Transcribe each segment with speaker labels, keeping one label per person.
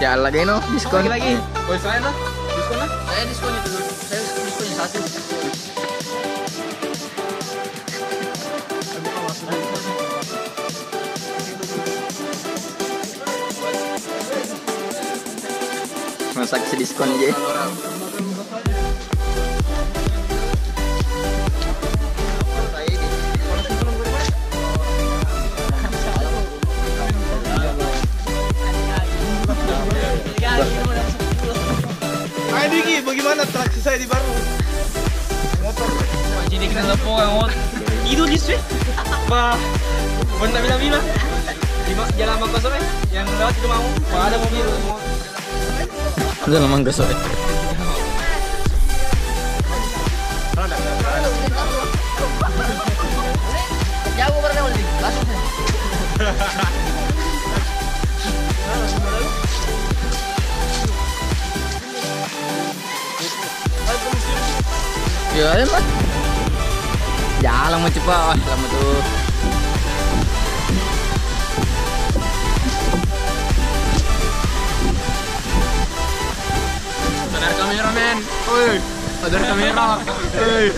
Speaker 1: Ya lagi no diskon
Speaker 2: lagi. Oh saya no diskon lah. Saya diskon itu. Saya diskonnya
Speaker 1: 1. Masa kasih diskon aja.
Speaker 3: Ayo Diki, bagaimana atraksi saya di Baru?
Speaker 2: Jadi kita telepon orang itu di sini. Pak, benar bilang di jalan Maka sore yang lewat itu mau. Ada mobil mau.
Speaker 1: Udah lama nggak sore.
Speaker 2: Jauh berapa lagi? Langsung.
Speaker 1: Ya emang. Jalan mau cepat, lama tuh.
Speaker 2: Sadar kameramen. Oi, sadar kamera. Oi.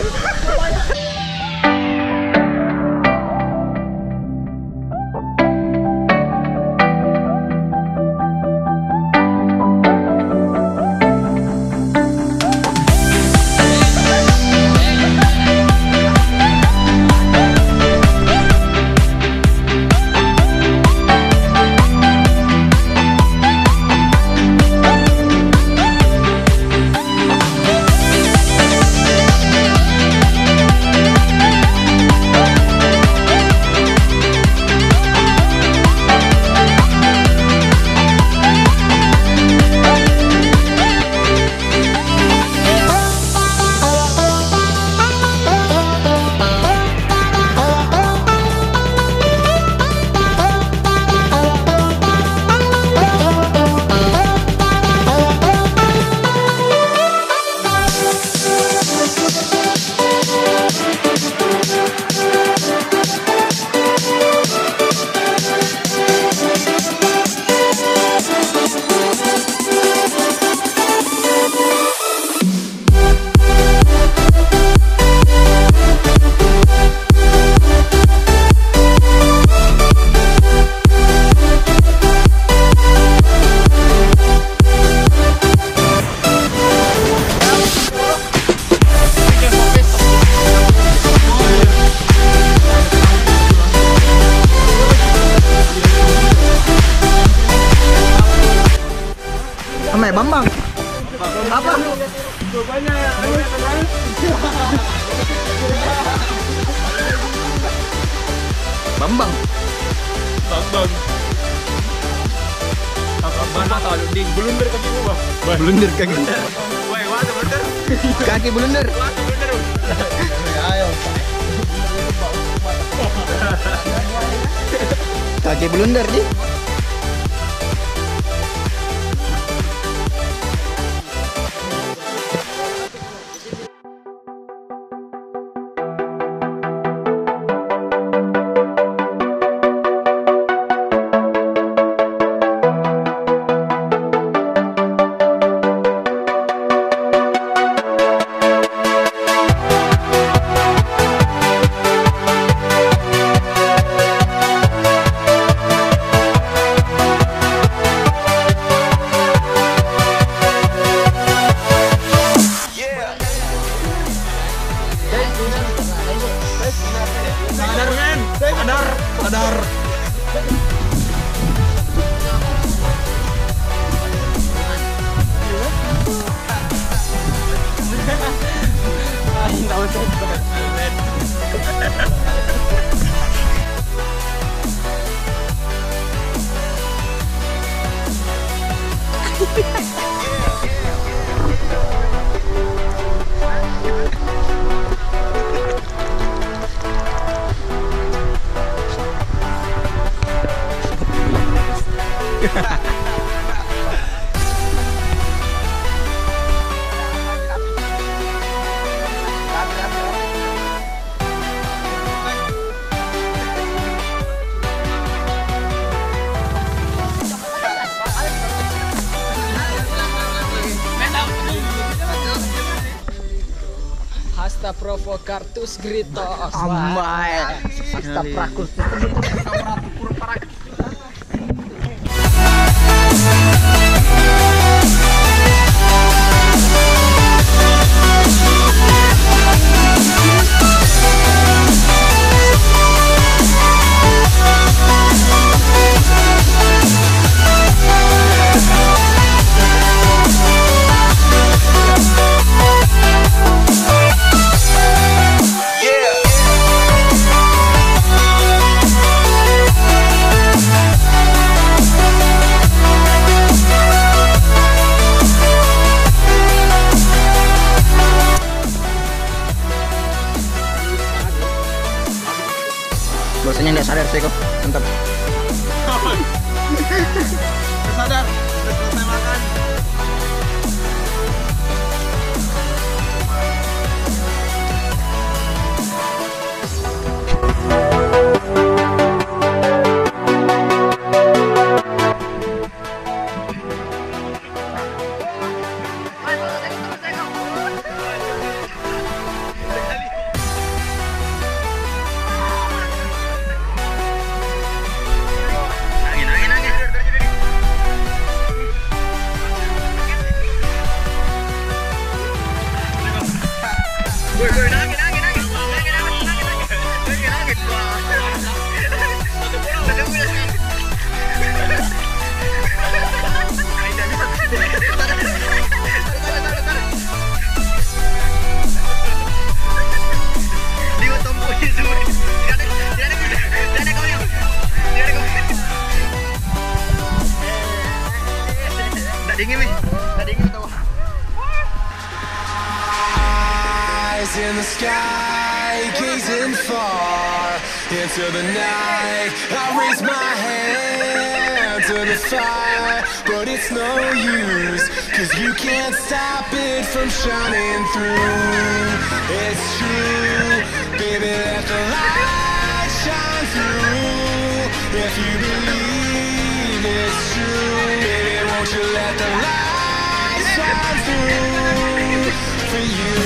Speaker 1: Bambang. Apa? Bambang.
Speaker 3: Bambang. Apa tahu di blunder kaki gua.
Speaker 1: Blunder kaki.
Speaker 3: Woi, waduh blunder.
Speaker 1: Kaki blunder.
Speaker 3: Ayo.
Speaker 1: Kaki blunder nih.
Speaker 4: Asta provokartus gritos.
Speaker 1: Amai. Asta prakus. Bosnya nggak sadar sih kok, mantap.
Speaker 3: Sadar, udah selesai makan.
Speaker 5: In the sky, gazing far into the night, I raise my hand to the fire, but it's no use, 'cause you can't stop it from shining through. It's true, baby, let the light shine through. If you believe it's true, baby, won't you let the light shine through for you.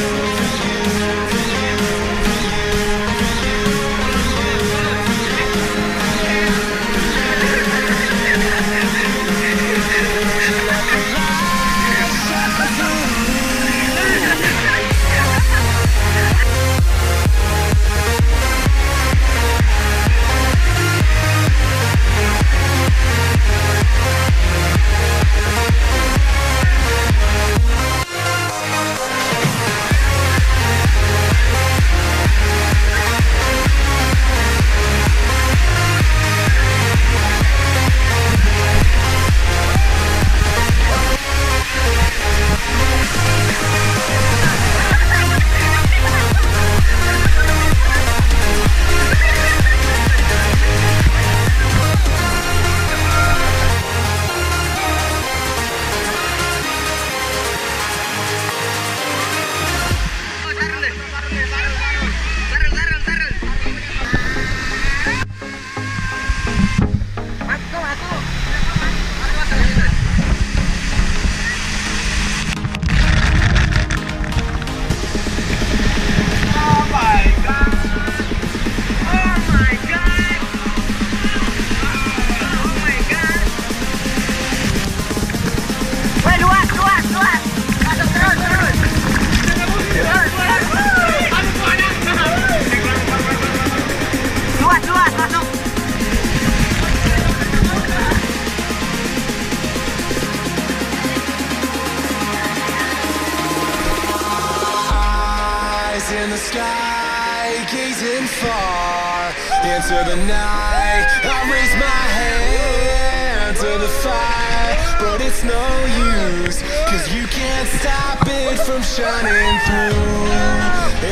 Speaker 5: In the sky, gazing far into the night, I raise my hand to the fire, but it's no use, 'cause you can't stop it from shining through.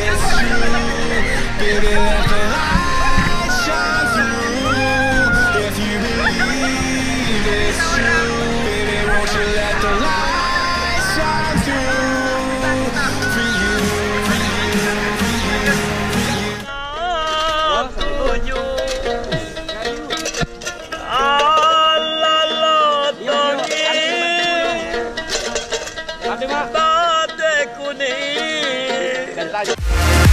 Speaker 5: It's true, baby, let the light shine through. If you believe it's true, baby, won't you let the light shine through for you.
Speaker 3: lanjut.